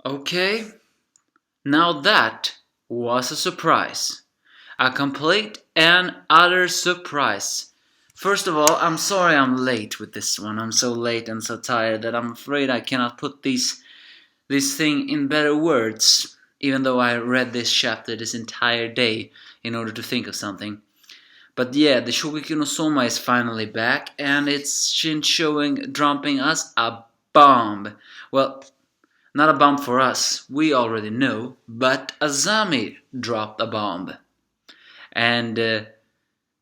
Okay, now that was a surprise. A complete and utter surprise. First of all, I'm sorry I'm late with this one. I'm so late and so tired that I'm afraid I cannot put this thing in better words, even though I read this chapter this entire day in order to think of something. But yeah, the Shokugeki no Soma is finally back, and it's showing dropping us a bomb. Well, not a bomb for us, we already know, but Azami dropped a bomb. And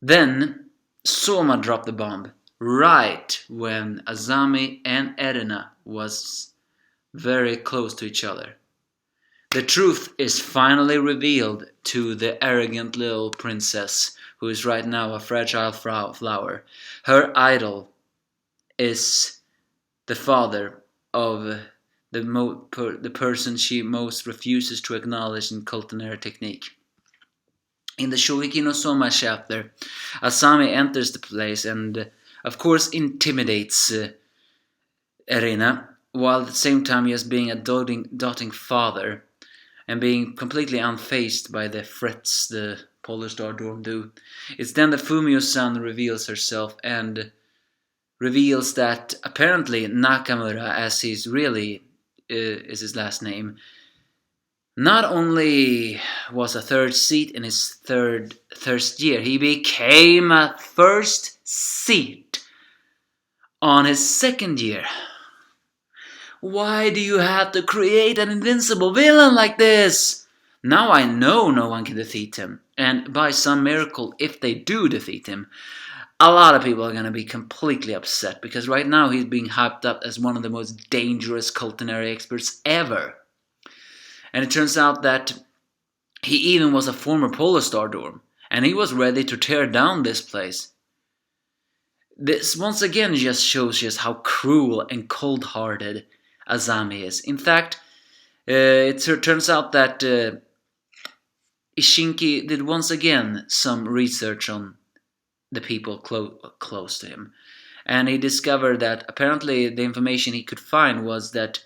then Soma dropped the bomb right when Azami and Erina was very close to each other. The truth is finally revealed to the arrogant little princess who is right now a fragile flower. Her idol is the father of the person she most refuses to acknowledge in culinary technique. In the Shokugeki no Soma chapter, Asami enters the place and, of course, intimidates Erina, while at the same time just being a doting father and being completely unfazed by the threats the Polar Star Dorm do. It's then that Fumio-san reveals herself and reveals that apparently Nakamura, as he's really is his last name, not only was a third seat in his first year, he became a first seat on his second year. Why do you have to create an invincible villain like this? Now I know no one can defeat him, and by some miracle, if they do defeat him, a lot of people are going to be completely upset, because right now he's being hyped up as one of the most dangerous culinary experts ever. And it turns out that he even was a former Polar Star Dorm, and he was ready to tear down this place. This once again just shows just how cruel and cold-hearted Azami is. In fact, it turns out that Ishinki did once again some research on the people close to him. And he discovered that apparently the information he could find was that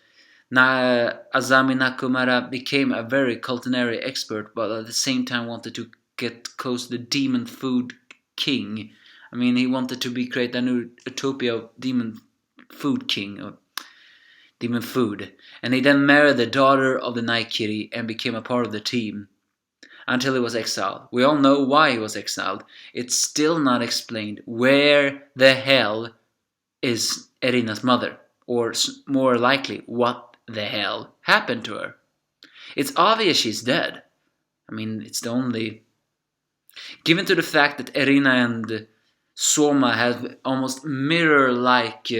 Azami Nakamura became a very culinary expert, but at the same time wanted to get close to the demon food king. I mean, he wanted to create a new utopia of demon food king, or demon food. And he then married the daughter of the Night Kitty and became a part of the team until he was exiled. We all know why he was exiled. It's still not explained where the hell is Erina's mother, or more likely, what the hell happened to her. It's obvious she's dead. I mean, it's the only... Given to the fact that Erina and Soma have almost mirror-like...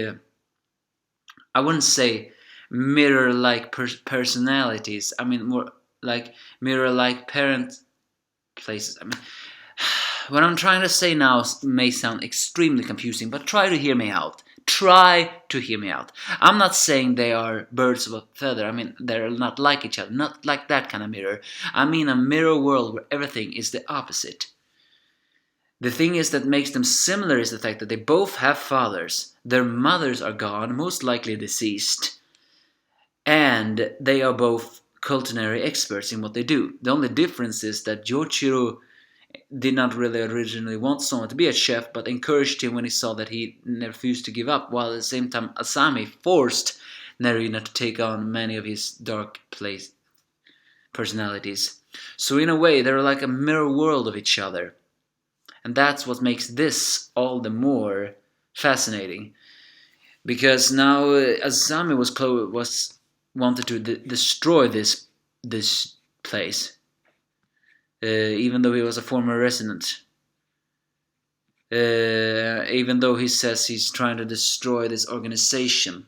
I wouldn't say mirror-like personalities. I mean, more like mirror-like parent places. I mean, what I'm trying to say now may sound extremely confusing, but try to hear me out. Try to hear me out. I'm not saying they are birds of a feather. I mean, they're not like each other. Not like that kind of mirror. I mean a mirror world where everything is the opposite. The thing is that makes them similar is the fact that they both have fathers. Their mothers are gone, most likely deceased. And they are both culinary experts in what they do. The only difference is that Yoichiro did not really originally want Soma to be a chef, but encouraged him when he saw that he refused to give up, while at the same time Asami forced Nerina to take on many of his dark place personalities. So in a way, they're like a mirror world of each other. And that's what makes this all the more fascinating. Because now Asami was wanted to destroy this place, even though he was a former resident. Even though he says he's trying to destroy this organization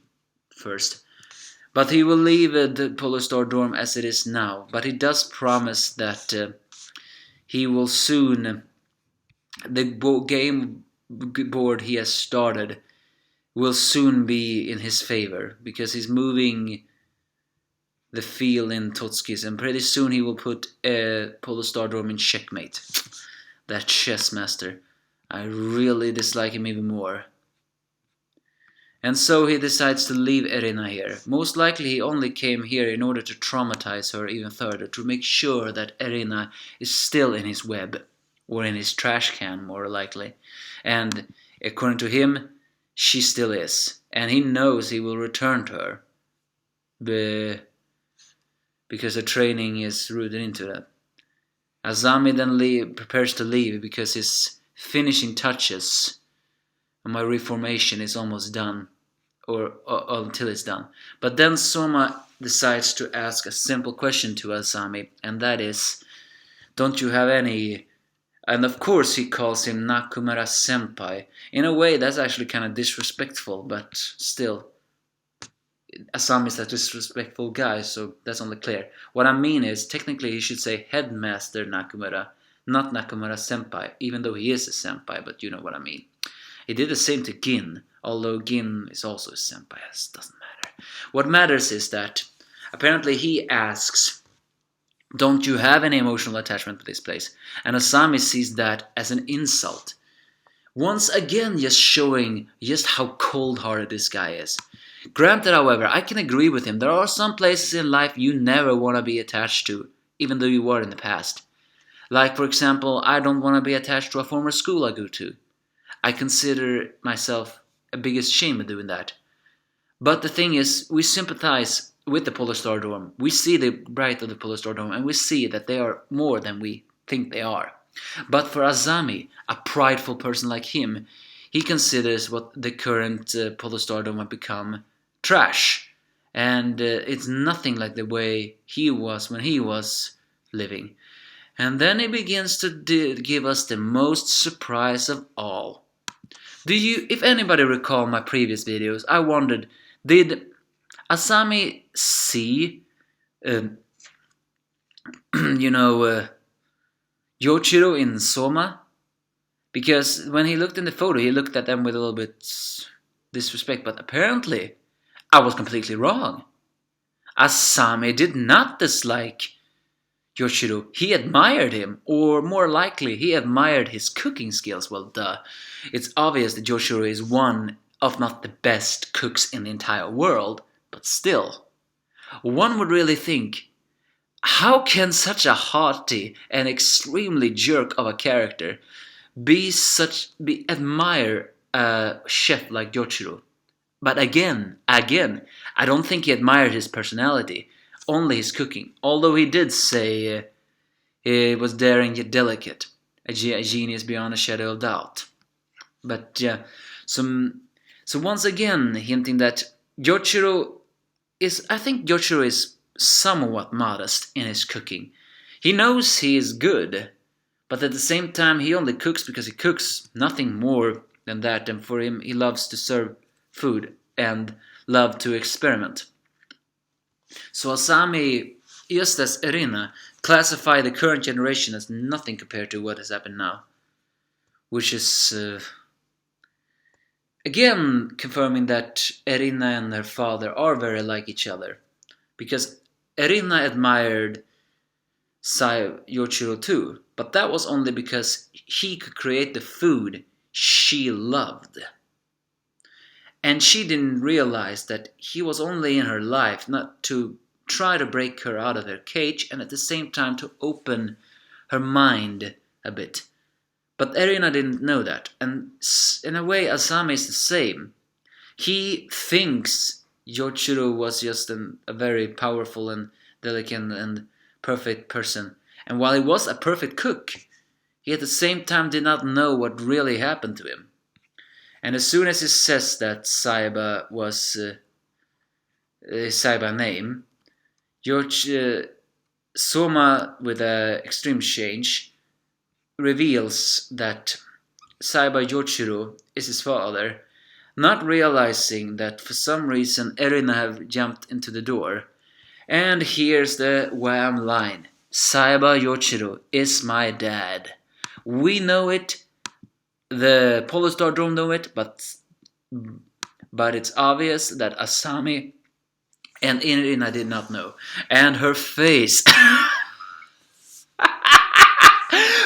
first. But he will leave the Polar Star Dorm as it is now. But he does promise that he will soon... The game board he has started will soon be in his favor, because he's moving the field in Totskis, and pretty soon he will put Polar Star Dorm in checkmate. That chess master. I really dislike him even more. And so he decides to leave Erina here. Most likely he only came here in order to traumatize her even further, to make sure that Erina is still in his web, or in his trash can more likely. And according to him, she still is. And he knows he will return to her. Because her training is rooted into that. Azami then prepares to leave because his finishing touches on my reformation is almost done, or until it's done. But then Soma decides to ask a simple question to Azami, and that is, don't you have any... And of course he calls him Nakumura Senpai. In a way that's actually kind of disrespectful, but still. Asami is a disrespectful guy, so that's only clear. What I mean is, technically he should say Headmaster Nakamura, not Nakamura Senpai, even though he is a senpai, but you know what I mean. He did the same to Gin, although Gin is also a senpai, it doesn't matter. What matters is that, apparently he asks, don't you have any emotional attachment to this place? And Asami sees that as an insult. Once again, just showing just how cold-hearted this guy is. Granted, however, I can agree with him. There are some places in life you never want to be attached to, even though you were in the past. Like, for example, I don't want to be attached to a former school I go to. I consider myself a biggest shame of doing that. But the thing is, we sympathize with the Polar Star Dome. We see the bright of the Polar Star Dome, and we see that they are more than we think they are. But for Azami, a prideful person like him, he considers what the current Polar Star Dome have become trash. And it's nothing like the way he was when he was living. And then he begins to give us the most surprise of all. If anybody recall my previous videos, I wondered, did Asami see, Yoichiro in Soma? Because when he looked in the photo, he looked at them with a little bit disrespect, but apparently I was completely wrong. Asami did not dislike Yoichiro. He admired him, or more likely, he admired his cooking skills. Well, duh. It's obvious that Yoichiro is one of not the best cooks in the entire world, but still. One would really think, how can such a haughty and extremely jerk of a character admire a chef like Yoichiro? But again, I don't think he admired his personality, only his cooking. Although he did say he was daring yet delicate, a genius beyond a shadow of doubt. But yeah, so once again hinting that I think Yoichiro is somewhat modest in his cooking. He knows he is good, but at the same time he only cooks because he cooks, nothing more than that, and for him he loves to serve food and love to experiment. So Asami, just as Erina, classify the current generation as nothing compared to what has happened now. Which is, again, confirming that Erina and her father are very like each other. Because Erina admired Yoichiro too, but that was only because he could create the food she loved. And she didn't realize that he was only in her life not to try to break her out of her cage and at the same time to open her mind a bit. But Erina didn't know that, and in a way Asami is the same. He thinks Yoichiro was just a very powerful and delicate and perfect person. And while he was a perfect cook, he at the same time did not know what really happened to him. And as soon as he says that Saiba was Saiba name, Soma, with an extreme change, reveals that Saiba Yoichiro is his father, not realizing that for some reason Erina have jumped into the door. And here's the wham line. Saiba Yoichiro is my dad. We know it. The Polar Star Dome know it, but it's obvious that Asami and Erina did not know. And her face...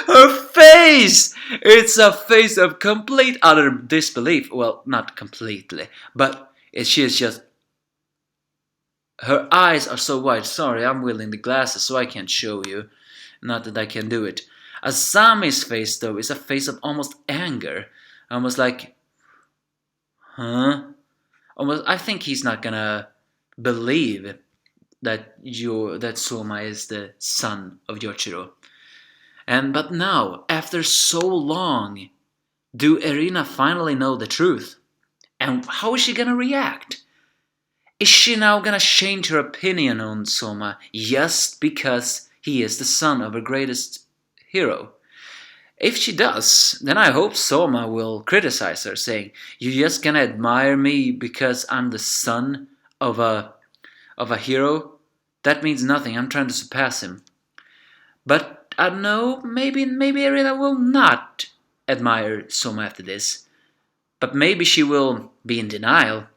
Her face! It's a face of complete utter disbelief. Well, not completely, but she is just. Her eyes are so wide. Sorry, I'm wielding the glasses so I can't show you. Not that I can do it. Azami's face, though, is a face of almost anger. Almost like, huh? Almost, I think he's not gonna believe that Soma is the son of Yoshiro. But now, after so long, do Erina finally know the truth? And how is she gonna react? Is she now gonna change her opinion on Soma just because he is the son of her greatest hero? If she does, then I hope Soma will criticize her, saying, "You just gonna admire me because I'm the son of a hero? That means nothing. I'm trying to surpass him." But I don't know. Maybe Erina will not admire Soma after this. But maybe she will be in denial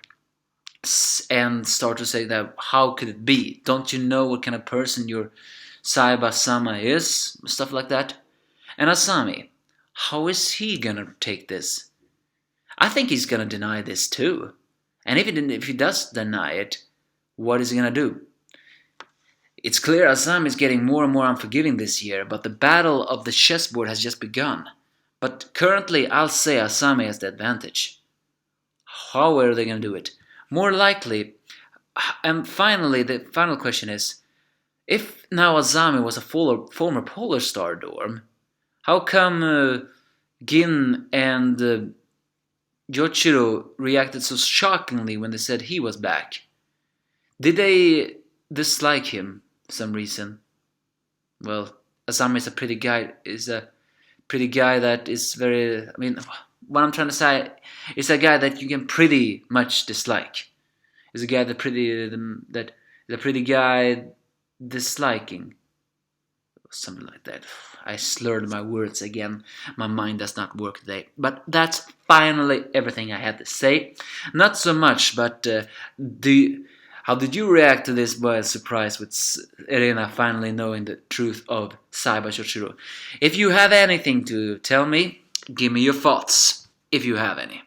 and start to say that how could it be? Don't you know what kind of person your Saiba-sama is? Stuff like that. And Asami, how is he gonna take this? I think he's gonna deny this too. And if he does deny it, what is he gonna do? It's clear Asami is getting more and more unforgiving this year, but the battle of the chessboard has just begun. But currently, I'll say Asami has the advantage. How are they gonna do it? More likely, and finally, the final question is, if now Azami was a former Polar Star dorm, how come Gin and Yoshiro reacted so shockingly when they said he was back? Did they dislike him for some reason? Well, Azami is a pretty guy. That is very. I mean, what I'm trying to say is a guy that you can pretty much dislike. Is a guy that is a pretty guy disliking. Something like that. I slurred my words again. My mind does not work today. But that's finally everything I had to say. Not so much, but how did you react to this by surprise with Erina finally knowing the truth of Saiba Shoshiro? If you have anything to tell me, give me your thoughts, if you have any.